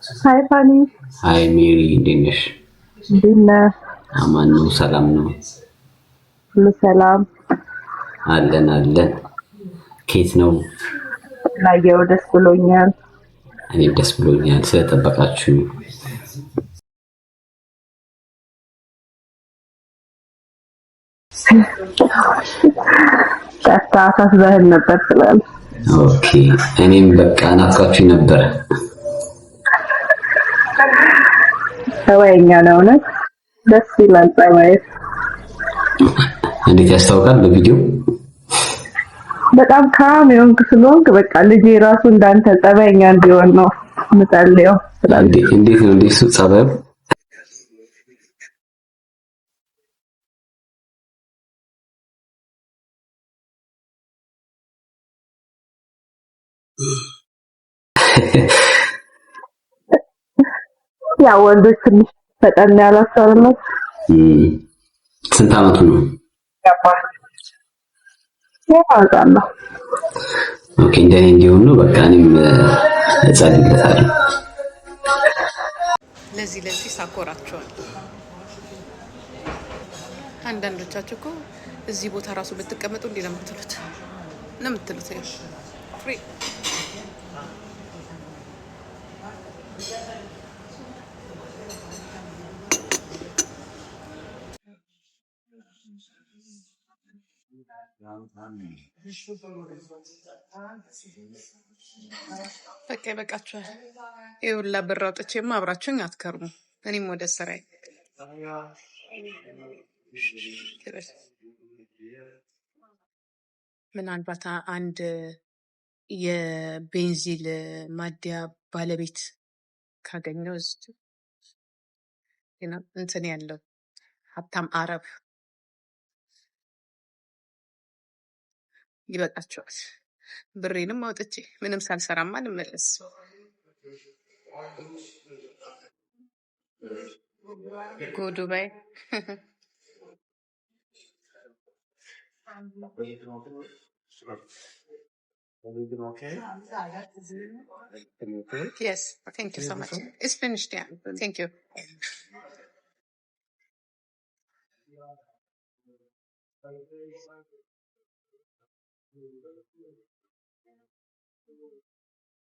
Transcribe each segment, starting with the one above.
Hi, Fanny. ሃይ ሜሪ እንዴት ነሽ? እንዴት ነህ? አማን ነው ሰላም ነው ሁሉ ሰላም? አለን ኬት ነው? ላየው ደስ ብሎኛል። እኔም ደስ ብሎኛል ስለጠበቃችሁ። አሳስበህን ነበር ስላል። ኦኬ እኔም በቃ ናፍቃችሁኝ ነበር። ጸባይኛ ነው እውነት ደስ ይላል። ጸባይ እንዴት ያስታውቃል በቪዲዮ በጣም ካም የሆንክ ስለሆንክ በቃ ልጄ ራሱ እንዳንተ ጸባይኛ እንዲሆን ነው የምጸልየው ስላል። እንዴት ነው እንደሱ ጸባዩ? ያ ወንዶች ትንሽ ፈጠን ያላቸው አይደል? ስንት አመቱ ነው? ያውቃለሁ። ኦኬ እንደኔ እንዲሆን ነው በቃ እኔም እጸልይለታለሁ። ለዚህ ሳኮራቸዋል። አንዳንዶቻችሁ እኮ እዚህ ቦታ ራሱ ብትቀመጡ እንዲህ ነው የምትሉት ፍሪ በቃ ይበቃችኋል። ይኸውላ ብር አውጥቼማ አብራችሁኝ አትከርሙ። እኔም ወደ ስራዬ። ምናልባት አንድ የቤንዚል ማደያ ባለቤት ካገኘው እንትን ያለው ሀብታም አረብ ይበቃቸዋል። ብሬንም አውጥቼ ምንም ሳልሰራማ ልመለስ። ጎ ዱባይ Yes, thank you so much. It's finished, yeah. Thank you.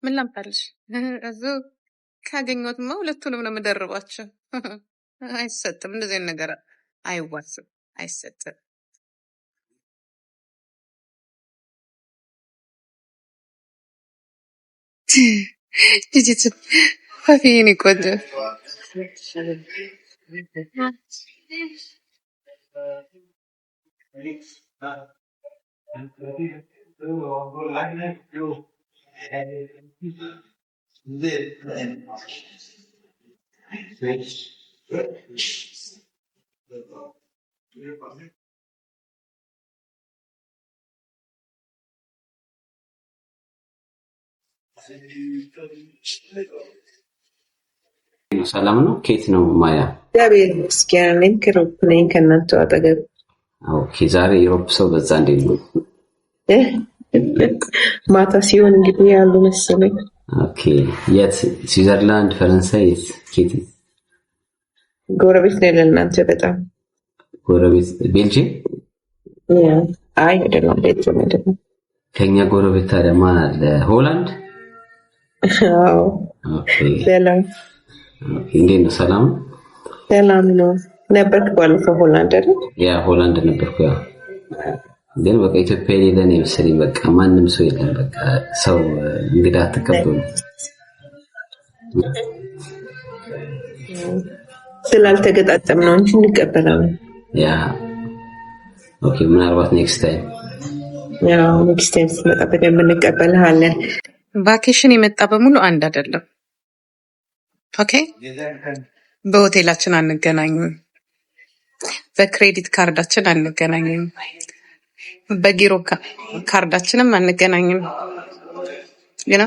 ምን ላምጣልሽ? እዙ ካገኘሁትማ ሁለቱንም ነው የምደርባቸው። አይሰጥም፣ እንደዚህ አይነት ነገር አይዋስም፣ አይሰጥም። ዲጂት ፋፊዬን ቆንጆ ሰላም ነው? ኬት ነው ማያ? እግዚአብሔር ይመስገን። እኔም ከሮፕ ነኝ ከእናንተ አጠገብ። ኦኬ ዛሬ የሮፕ ሰው በዛ እንዴት ነው? ማታ ሲሆን እንግዲህ ያሉ መሰለኝ። ኦኬ የት? ስዊዘርላንድ፣ ፈረንሳይ? የት? ኬት? ጎረቤት ነው ለእናንተ በጣም ጎረቤት ቤልጅየም? አይ አይደለም፣ ቤልጅየም አይደለም። ከኛ ጎረቤት ታዲያ ማን አለ? ሆላንድ? አዎ። ኦኬ ሰላም። ኦኬ እንዴት ነው? ሰላም ሰላም ነው። ነበርክ ባለፈው ሆላንድ አይደል? ያ ሆላንድ ነበርኩ። ያ ግን በቃ ኢትዮጵያ የሌለ ነው የመሰለኝ። በቃ ማንም ሰው የለም። በቃ ሰው እንግዳ ተቀበሉ ስላልተገጣጠም ነው እንጂ እንቀበላለን። ያ ኦኬ ምናልባት ኔክስት ታይም ያው ኔክስት ታይም ስትመጣ በደንብ እንቀበልሃለን። ቫኬሽን የመጣ በሙሉ አንድ አይደለም። ኦኬ በሆቴላችን አንገናኝም፣ በክሬዲት ካርዳችን አንገናኝም፣ በጊሮ ካርዳችንም አንገናኝም። ግና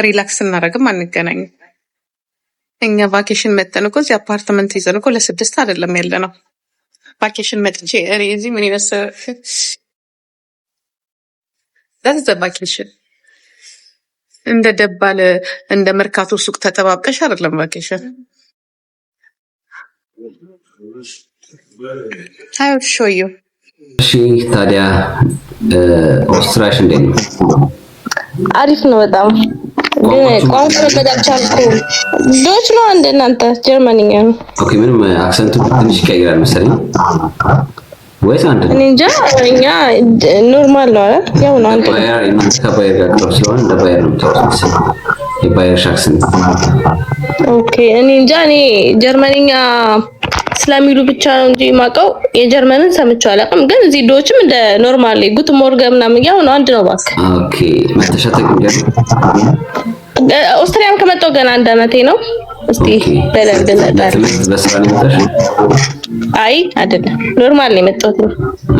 ሪላክስ እናደርግም አንገናኝም። እኛ ቫኬሽን መተን እኮ እዚህ አፓርትመንት ይዘን እኮ ለ6 አይደለም ያለ ነው። ቫኬሽን መጥቼ እኔ እዚህ ምን ይመስል that's the vacation እንደ ደባል እንደ መርካቶ ሱቅ ተጠባብቀሽ አይደለም ቫኬሽን። አይ ዊል ሾው ዩ። እሺ ታዲያ ኦስትሪያሽ እንዴት ነው? አሪፍ ነው በጣም ግን ቋንቋ መጠቀም ቻልኩ። ዶች ነው እንደናንተ ጀርመንኛ ነው። ኦኬ ምንም አክሰንቱ ትንሽ ይቀይራል መሰለኝ ወይስ አንድ ነው? እኔ እንጃ እኛ ኖርማል ነው አይደል? ያው ነው አንተ ባየር እናንተ ከባየር ጋር ቅርብ ስለሆነ እንደ ባየር ነው የምታወሩት የባየር አክሰንት። ኦኬ እኔ እንጃ እኔ ጀርመንኛ ስለሚሉ ብቻ ነው እንጂ ማቀው የጀርመንን ሰምቼው አላውቅም። ግን እዚህ ዶችም እንደ ኖርማሊ ጉት ሞርገን ምናምን ያው ነው አንድ ነው ባክ። ኦኬ መተሻተክ እንዴት ኦስትሪያም ከመጣሁ ገና አንድ አመቴ ነው። እስቲ በደንብ ነበር በስራ ነው የመጣሽ? አይ አይደለም ኖርማል ነው የመጣሁት ነው።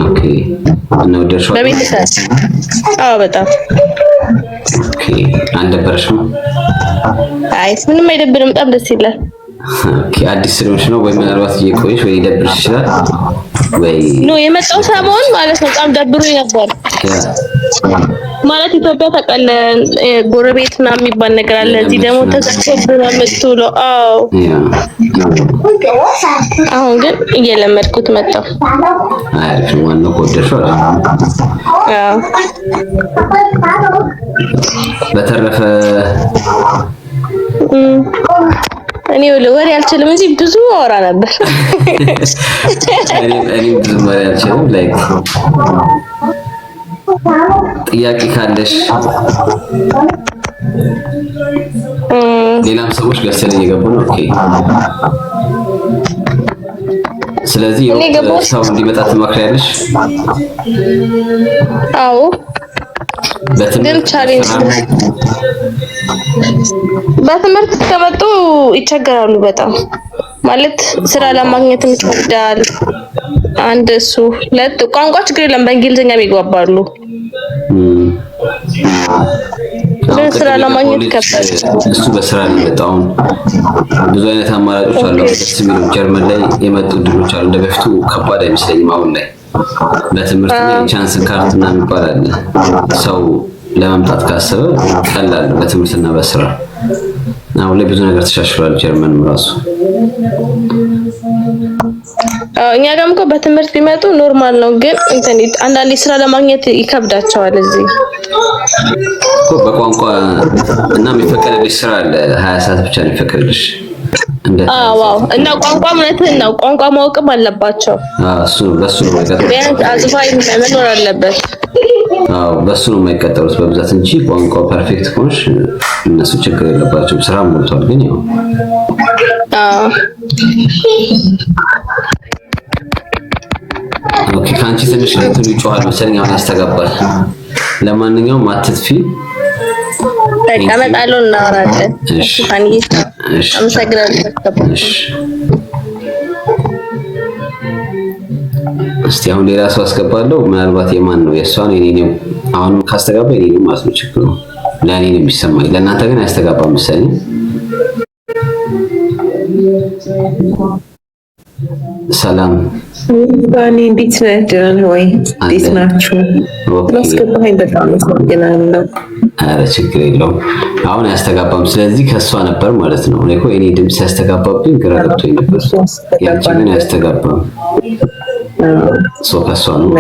ኦኬ ነው ደርሶ በቤተሰብ አዎ በጣም ኦኬ አልደበረሽም? አይ ምንም አይደብርም በጣም ደስ ይላል። ኦኬ አዲስ ስለሆንሽ ነው ወይ ምናልባት እየቆየሽ ወይ ይደብርሽ ይችላል ወይ? ኖ የመጣው ሰሞን ማለት ነው በጣም ደብሮኝ ነበር። ማለት ኢትዮጵያ ተቀለን ጎረቤት ምናምን የሚባል ነገር አለ። እዚህ ደግሞ ተሰብስበን የምትውለው አዎ። አሁን ግን እየለመድኩት መጣሁ። አሪፍ ነው ዋናው ከወደድሽው አዎ። በተረፈ እኔ ወሬ አልችልም እንጂ ብዙ አወራ ነበር። እኔ ብዙ ወሬ አልችልም። ላይክ ጥያቄ ካለሽ ሌላም ሰዎች ገሰለኝ እየገቡ ነው። ኦኬ ስለዚህ ሰው እንዲመጣ ትመክሪያለሽ? አዎ በትምህርት ከመጡ ይቸገራሉ በጣም ማለት ስራ ለማግኘት ይከብዳል። አንድ እሱ ሁለት ቋንቋ ችግር የለም በእንግሊዝኛ ይግባባሉ። ስራ ለማግኘት ይከብዳል። እሱ በስራ ነው የመጣው። ብዙ አይነት አማራጮች አሉ። ደስ የሚሉ ጀርመን ላይ የመጡ ድሎች አሉ። እንደበፊቱ ከባድ አይመስለኝም አሁን ላይ። በትምህርት ላይ ቻንስ ካርት እና የሚባል አለ። ሰው ለመምጣት ካሰበ ቀላል ነው በትምህርትና በስራ። አሁን ላይ ብዙ ነገር ተሻሽሏል ጀርመንም ራሱ። እኛ ጋርም እኮ በትምህርት ቢመጡ ኖርማል ነው። ግን ኢንተርኔት አንዳንዴ ስራ ለማግኘት ይከብዳቸዋል እዚህ እኮ በቋንቋ እና የሚፈቀድልሽ ስራ አለ 20 ሰዓት ብቻ ነው የሚፈቀድልሽ። ዋው እና ቋንቋ ምንትን ነው ቋንቋ ማወቅም አለባቸው። እሱ በሱ ነው የማይቀጥሉት። ቢያንስ አዝፋይ መኖር አለበት። በሱ ነው የማይቀጥሉት በብዛት እንጂ ቋንቋው ፐርፌክት ከሆንሽ እነሱ ችግር የለባቸውም። ስራ ሞልቷል ግን ያው ኦኬ ካንቺ ትንሽ እንትኑ ይጮሃል መሰለኝ አሁን ያስተጋባል። ለማንኛውም አትጥፊ። ተቀመጣለሁ እናወራለን። እሺ ታንጊ አመሰግናለሁ። እሺ እስቲ አሁን ሌላ ሰው አስገባለሁ። ምናልባት የማን ነው የእሷን የኔ ነው። አሁንም ካስተጋባ የኔ ነው ማለት ነው ችግሩ። ለኔ ነው የሚሰማኝ ለእናንተ ግን አያስተጋባም መሰለኝ። ሰላም ባኒ እንዴት ነህ? ደህና ነህ ወይ? እንዴት ናችሁ? ለስከባኝ በጣም አመሰግናለሁ። አረ ችግር የለውም። አሁን አያስተጋባም። ስለዚህ ከሷ ነበር ማለት ነው። እኔ እኮ የኔ ድምጽ ያስተጋባብኝ ግራ ገብቶኝ ነበር። ያንቺ ግን አያስተጋባም። ከሷ ነው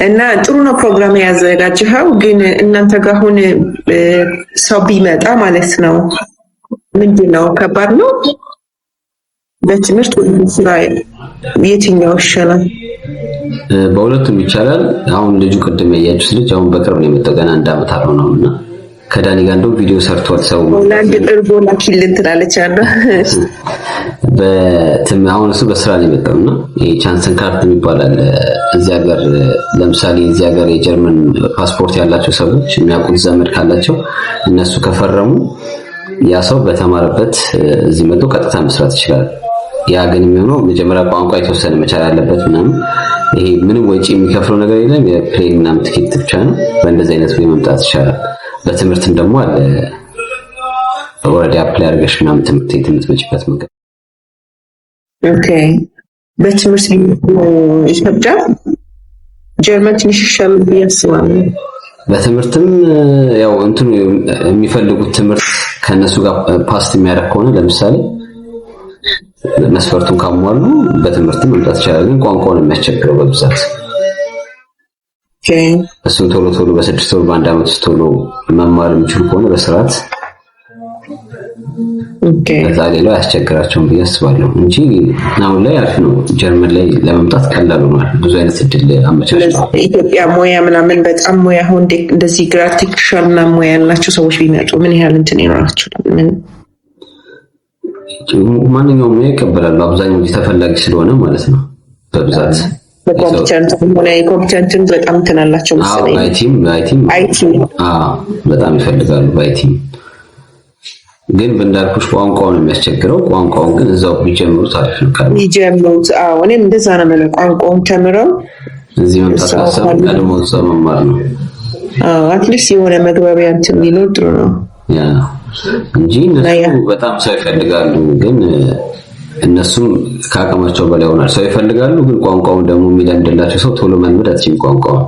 እና ጥሩ ነው ፕሮግራም ያዘጋጀኸው። ግን እናንተ ጋር አሁን ሰው ቢመጣ ማለት ነው ምንድን ነው ከባድ ነው? በትምህርት ስራ የትኛው ይሻላል? በሁለቱም ይቻላል። አሁን ልጁ ቅድም ያያችሁት ልጅ አሁን በቅርብ ነው የመጣው ገና 1 አመት አልሆነውና ከዳኒ ጋር እንደው ቪዲዮ ሰርቷል። ሰው ሆላንድ ቅርቦ ላኪልን ትላለች አለ አሁን እሱ በስራ ነው የመጣውና ይሄ ቻንስን ካርት የሚባል አለ እዚህ ሀገር። ለምሳሌ እዚህ ሀገር የጀርመን ፓስፖርት ያላቸው ሰዎች የሚያውቁት ዘመድ ካላቸው እነሱ ከፈረሙ ያ ሰው በተማረበት እዚህ መጥቶ ቀጥታ መስራት ይችላል። ያ ግን የሚሆነው መጀመሪያ ቋንቋ የተወሰነ መቻል አለበት ምናምን። ይሄ ምንም ወጪ የሚከፍለው ነገር የለም። የፕሌን ምናምን ትኬት ብቻ ነው። በእንደዚህ አይነት ወይ መምጣት ይቻላል። በትምህርትም ደግሞ አለ ኦልሬዲ አፕላይ አድርገሽ ምናምን ትምህርት የምትመጪበት መንገድ። ኦኬ በትምህርት ይከብዳል። ጀርመን ትንሽ ይሻላል ብዬ አስባለሁ። በትምህርትም ያው እንትኑ የሚፈልጉት ትምህርት ከነሱ ጋር ፓስት የሚያደርግ ከሆነ ለምሳሌ መስፈርቱን ካሟሉ በትምህርትም መምጣት ይችላል። ግን ቋንቋውን የሚያስቸግረው በብዛት እሱን ቶሎ ቶሎ በ6 ወር በ1 ዓመት ውስጥ ቶሎ መማር የሚችሉ ከሆነ በስርዓት ከዛ ሌላው ያስቸግራቸውን ብዬ አስባለሁ እንጂ አሁን ላይ አሪፍ ነው። ጀርመን ላይ ለመምጣት ቀላል ሆኗል። ብዙ አይነት እድል አመቻችቷል። ኢትዮጵያ ሙያ ምናምን በጣም ሙያ አሁን እንደዚህ ግራ አርቲፊሻል ምናምን ሙያ ያላቸው ሰዎች ቢመጡ ምን ያህል እንትን ይኖራቸው? ማንኛውም ሙያ ይቀበላሉ። አብዛኛው ጊዜ ተፈላጊ ስለሆነ ማለት ነው በብዛት ኮምፒውተር በጣም እንትን አላቸው መሰለኝ። አይቲም በጣም ይፈልጋሉ በአይቲም። ግን እንዳልኩሽ ቋንቋውን የሚያስቸግረው ቋንቋውን ግን እዛው ቢጀምሩት አሪፍ ነው። ቢጀምሩት እኔም እንደዛ ነው የምለው። ቋንቋውን ተምረው እዚህ መምጣት ካሰቡ ቀድሞ እዛው መማር ነው። አትሊስት የሆነ መግባቢያ እንትን ቢኖር ጥሩ ነው እንጂ እነሱ በጣም ሰው ይፈልጋሉ። ግን እነሱም ከአቅማቸው በላይ ሆናል። ሰው ይፈልጋሉ፣ ግን ቋንቋውን ደግሞ የሚለምድላቸው ሰው ቶሎ መልመድ አትችልም። ቋንቋውን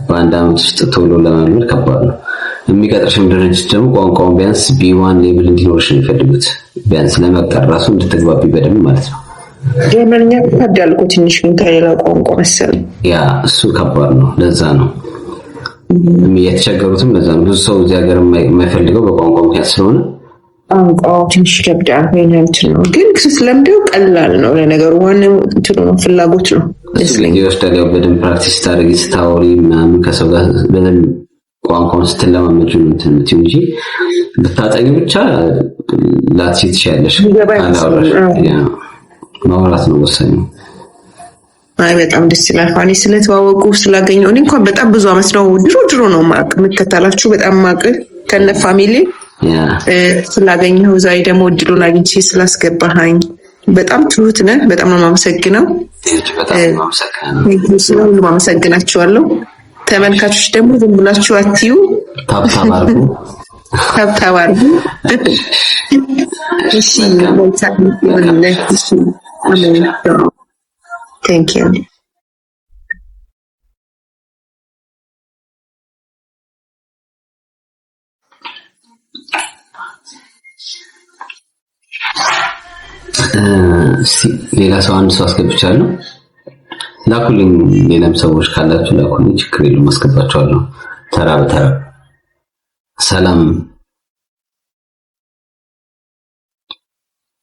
በ1 ዓመት ውስጥ ቶሎ ለመልመድ ከባድ ነው። የሚቀጥርሽም ድርጅት ደግሞ ቋንቋውን ቢያንስ B1 ሌቭል እንዲኖርሽ ነው የሚፈልጉት። ቢያንስ ለመቅጠር ራሱ እንድትግባቢ በደንብ ማለት ነው። ጀርመንኛ ከባድ እኮ ትንሽ ግን ከሌላው ቋንቋ መሰለኝ። እሱ ከባድ ነው። ለዛ ነው የተቸገሩትም። ለዛ ነው ብዙ ሰው እዚህ ሀገር የማይፈልገው በቋንቋ ምክንያት ስለሆነ ቋንቋው ትንሽ ይከብዳል። እንትን ነው ግን ስትለምደው ቀላል ነው። ለነገሩ ዋናው እንትኑ ነው፣ ፍላጎት ነው መስለኝ። ይወስዳል። ያው በደንብ ፕራክቲስ ታደርጊ ስታወሪ ምናምን ከሰው ጋር በደንብ ቋንቋውን ስትለማመጂ እንትን የምትይው እንጂ ብታጠጊ ብቻ ላትችይ ትችያለሽ። ማውራት ነው ወሳኝ። በጣም ደስ ይላል። ፋኒ ስለተዋወቁ ስላገኘሁ እኔ እንኳን በጣም ብዙ አመት ነው ድሮ ነው የምከታተላችሁ በጣም ማቅ ከነ ፋሚሊ ስላገኘሁ ዛሬ ደግሞ እድሉን አግኝቼ ስላስገባኸኝ በጣም ትሁት ነህ። በጣም ነው የማመሰግነው። ሁሉም አመሰግናችኋለሁ። ተመልካቾች ደግሞ ዝም ብላችሁ አትዩ፣ ታብታብ አድርጉ። እሺ ቴንክ ዩ። ሌላ ሰው አንድ ሰው አስገብቻለሁ። ላኩልኝ። ሌላም ሰዎች ካላችሁ ላኩልኝ፣ ችግር የለውም አስገባችኋለሁ ተራ በተራ። ሰላም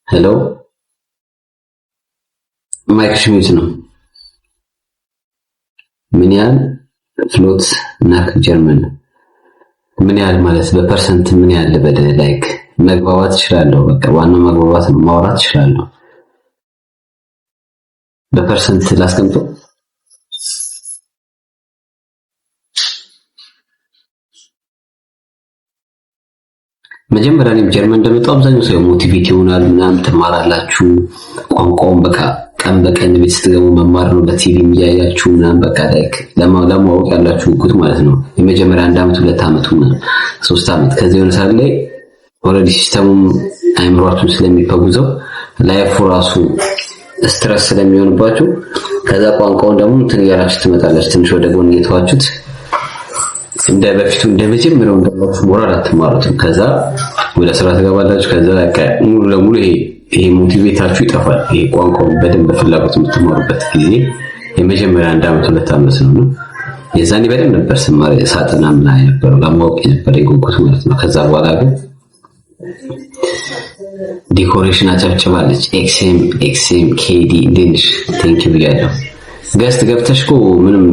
ሄሎ። ማይክ ሚዩት ነው። ምን ያህል ፍሎት ናክ ጀርመን? ምን ያህል ማለት በፐርሰንት ምን ያህል በደ ላይክ መግባባት እችላለሁ። በቃ ዋናው መግባባት ነው። ማውራት እችላለሁ። በፐርሰንት ላስቀምጠው። መጀመሪያ እኔም ጀርመን እንደመጣሁ አብዛኛው ሰው ሞቲቬት ይሆናል ምናምን ትማራላችሁ። ቋንቋውን በቃ ቀን በቀን ቤት ስትገቡ መማር ነው። በቲቪ የሚያያችሁ ምናምን በቃ ላይክ ለማወቅ ያላችሁ ጉጉት ማለት ነው። የመጀመሪያ 1 ዓመት 2 ዓመት ምናምን 3 ዓመት ከዚህ የሆነ ሰዓት ላይ ኦልሬዲ ሲስተሙም አይምሯችሁን ስለሚፈጉዘው ላይፉ ራሱ ስትረስ ስለሚሆንባችሁ ከዛ ቋንቋውን ደግሞ እንትን እያላችሁ ትመጣላችሁ። ትንሽ ወደ ጎን እየተዋችሁት እንደ በፊቱ እንደ መጀመሪያው እንደማችሁ ሞራል አትማሩትም። ከዛ ወደ ስራ ትገባላችሁ። ከዛ በቃ ሙሉ ለሙሉ ይሄ ሞቲቬታችሁ ይጠፋል። ይሄ ቋንቋውን በደንብ በፍላጎት የምትማሩበት ጊዜ የመጀመሪያ 1 ዓመት 2 ዓመት ነው። የዛኔ በደንብ ነበር ስማር ሳጠና ምናምን ነበር ለማወቅ ነበር የጉጉት ማለት ነው። ከዛ በኋላ ግን ዲኮሬሽን አጨብጭባለች። ኤክስኤም ኬዲ እንዴንሽ ቴንክ ዩ ብያለሁ። ገስት ገብተሽ እኮ ምንም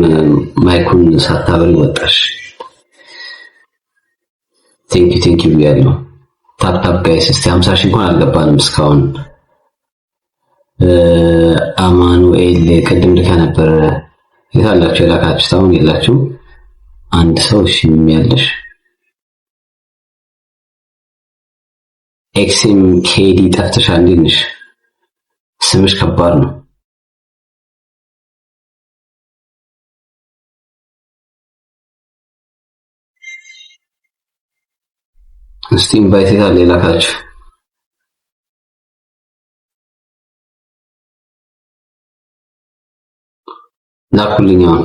ማይኩን ሳታበሪ ወጣሽ። ቴንክ ዩ ብያለሁ። ታፕ ጋይስ እስቲ 50 ሺህ እንኳን አልገባንም እስካሁን። አማኑኤል ቅድም ልካ ነበር። የታላችሁ የላካችሁት? አሁን የላችሁም። አንድ ሰው እሺ የሚያለሽ ኤክስኤም ኬዲ ጠፍተሻል። እንዴት ነሽ? ስምሽ ከባድ ነው። እስቲ ኢንቫይት ያለ የላካችሁ ላኩልኝ አሁን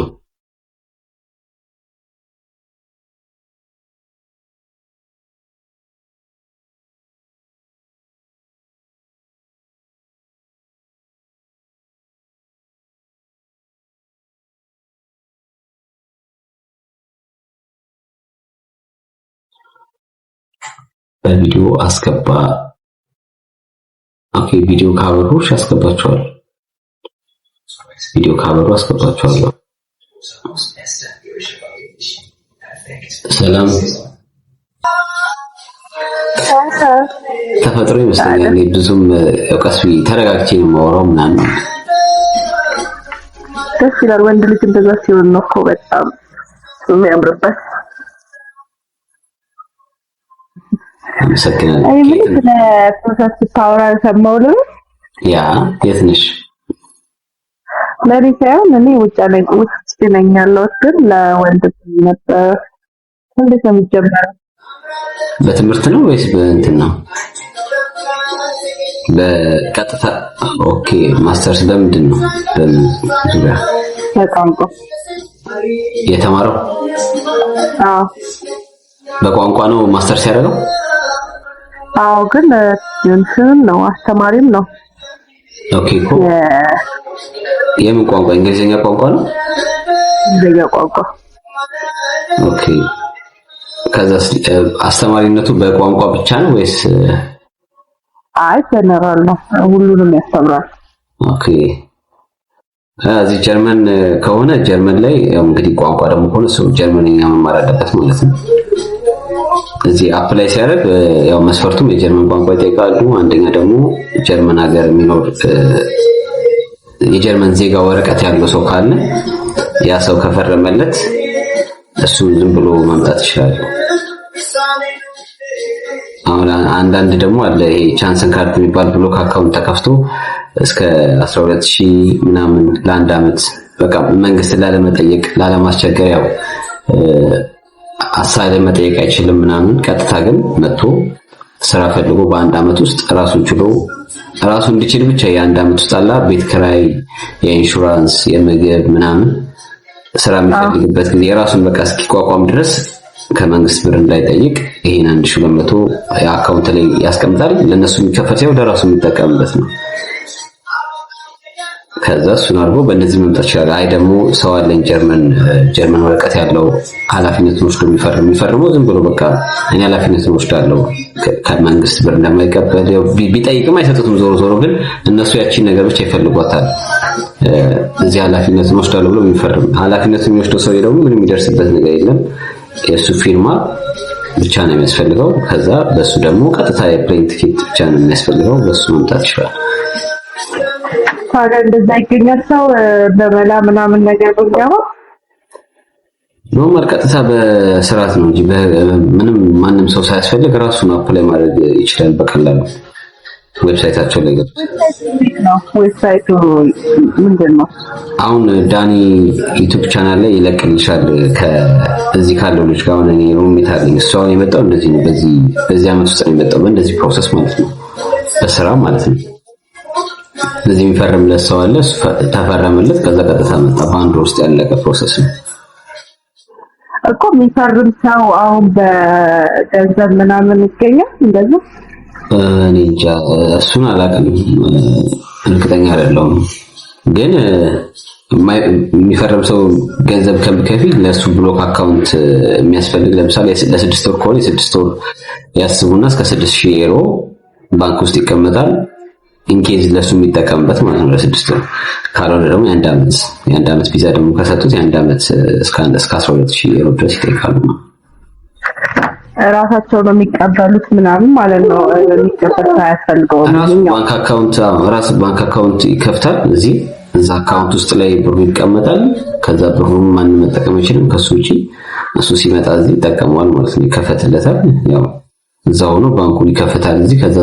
በቪዲዮ አስገባ። ኦኬ ቪዲዮ ካበሩሽ ያስገባቸዋል። ቪዲዮ ካበሩ አስገባቸዋለሁ። ሰላም ተፈጥሮ ይመስለኛል። እኔ ብዙም ቀስ ብዬ ተረጋግቼ ነው የማወራው ምናምን። ደስ ይላል። ወንድ ልጅ እንደዛ ሲሆን ነው እኮ በጣም የሚያምርበት። አመሰግናለሁ። አይ ምን ስለ ፕሮሰስ ስታወራ ሰማሁ። ያ የት ነሽ? ለኔ ሳይሆን እኔ ውጭ ነኝ ያለሁት፣ ግን ለወንድ ነበር። እንዴት ነው የሚጀምረው? በትምህርት ነው ወይስ በእንትን ነው? በቀጥታ ኦኬ። ማስተርስ በምንድን ነው? በቋንቋ የተማረው? አዎ በቋንቋ ነው ማስተርስ ያደረገው? አዎ ግን እንትን ነው አስተማሪም ነው። ኦኬ እኮ የምን ቋንቋ? እንግሊዝኛ ቋንቋ ነው? እንግሊዝኛ ቋንቋ። ኦኬ ከዛ አስተማሪነቱ በቋንቋ ብቻ ነው ወይስ? አይ ጀነራል ነው፣ ሁሉንም ያስተምራል። ኦኬ እዚህ ጀርመን ከሆነ ጀርመን ላይ ያው እንግዲህ ቋንቋ ደግሞ ከሆነ ሰው ጀርመንኛ መማር አለበት ማለት ነው። እዚህ አፕላይ ሲያደርግ ያው መስፈርቱም የጀርመን ቋንቋ ይጠይቃሉ። አንደኛ ደግሞ ጀርመን ሀገር የሚኖር የጀርመን ዜጋ ወረቀት ያለው ሰው ካለ ያ ሰው ከፈረመለት እሱ ዝም ብሎ መምጣት ይችላል። አሁን አንዳንድ ደግሞ አለ ይሄ ቻንስን ካርድ የሚባል ብሎክ አካውንት ተከፍቶ እስከ 12000 ምናምን ለአንድ አመት በቃ መንግስት ላለመጠየቅ ላለማስቸገር ያው አሳይለም መጠየቅ አይችልም ምናምን። ቀጥታ ግን መጥቶ ስራ ፈልጎ በአንድ አመት ውስጥ ራሱን ችሎ ራሱ እንዲችል ብቻ የአንድ አመት ውስጥ አላ ቤት ኪራይ፣ የኢንሹራንስ፣ የምግብ ምናምን ስራ የሚፈልግበት ጊዜ የራሱን በቃ እስኪቋቋም ድረስ ከመንግስት ብር እንዳይጠይቅ ይሄን 1200 የአካውንት ላይ ያስቀምጣል። ለነሱ የሚከፈል ሳይሆን ለራሱ የሚጠቀምበት ነው። ከዛ እሱን አድርጎ በእነዚህ መምጣት ይችላል። አይ ደግሞ ሰው አለኝ ጀርመን ወረቀት ያለው ኃላፊነቱን ወስዶ የሚፈርመው ዝም ብሎ በቃ እኔ ኃላፊነቱን ወስዳለሁ ከመንግስት ብር እንደማይቀበል ቢጠይቅም አይሰጡትም። ዞሮ ግን እነሱ ያቺን ነገር ብቻ ይፈልጓታል። እዚህ ኃላፊነቱን ወስዳለሁ ብሎ የሚፈርም ኃላፊነቱን የሚወስደው ሰው ደግሞ ምንም የሚደርስበት ነገር የለም። የሱ ፊርማ ብቻ ነው የሚያስፈልገው። ከዛ በሱ ደግሞ ቀጥታ የፕሌን ቲኬት ብቻ ነው የሚያስፈልገው። በሱ መምጣት ይችላል። ታዲያ እንደዛ ይገኛል ሰው በመላ ምናምን ነገር ብንገባ ኖርማል ቀጥታ በስርዓት ነው እንጂ ምንም ማንም ሰው ሳያስፈልግ ራሱን አፕላይ ማድረግ ይችላል በቀላሉ። ዌብሳይታቸው ላይ ገብቶ ነው። ዌብሳይቱ ምንድን ነው? አሁን ዳኒ ዩቲዩብ ቻናል ላይ ይለቅልሻል። ከዚህ ካለው ልጅ ጋር እኔ ሩሜት አለኝ። እሱ አሁን የመጣው እንደዚህ ነው። በዚህ አመት ውስጥ ነው የመጣው። በእንደዚህ ፕሮሰስ ማለት ነው፣ በስራ ማለት ነው። ስለዚህ የሚፈርምለት ሰው አለ፣ ተፈረመለት። ከዛ ቀጥታ መጣ። በአንድ ወር ውስጥ ያለቀ ፕሮሰስ ነው እኮ። የሚፈርም ሰው አሁን በገንዘብ ምናምን ይገኛል እንደዚህ? እኔ እንጃ እሱን አላውቅም፣ እርግጠኛ አይደለሁም። ግን የሚፈርም ሰው ገንዘብ ከሚከፍል ለሱ ብሎክ አካውንት የሚያስፈልግ ለምሳሌ ለ6 ወር ከሆነ የ6 ወር ያስቡና እስከ 6000 ዩሮ ባንክ ውስጥ ይቀመጣል። ኢንኬዝ ለሱ የሚጠቀምበት ማለት ነው ለ6 ወር። ካልሆነ ደግሞ የአንድ አመት ቪዛ ደግሞ ከሰጡት የአንድ አመት እስከ 12000 ዩሮ ድረስ ይጠይቃሉ። ራሳቸው ነው የሚቀበሉት ምናምን ማለት ነው። የሚቀበል ሳያስፈልገውም ራሱ ባንክ አካውንት ይከፍታል። እዛ አካውንት ውስጥ ላይ ብሩ ይቀመጣል። ከዛ ብሩን ማንም መጠቀም አይችልም ከሱ ውጪ። እሱ ሲመጣ እዚህ ይጠቀመዋል ማለት ነው። ይከፈትለታል። ያው እዛው ነው ባንኩን ይከፍታል እዚህ። ከዛ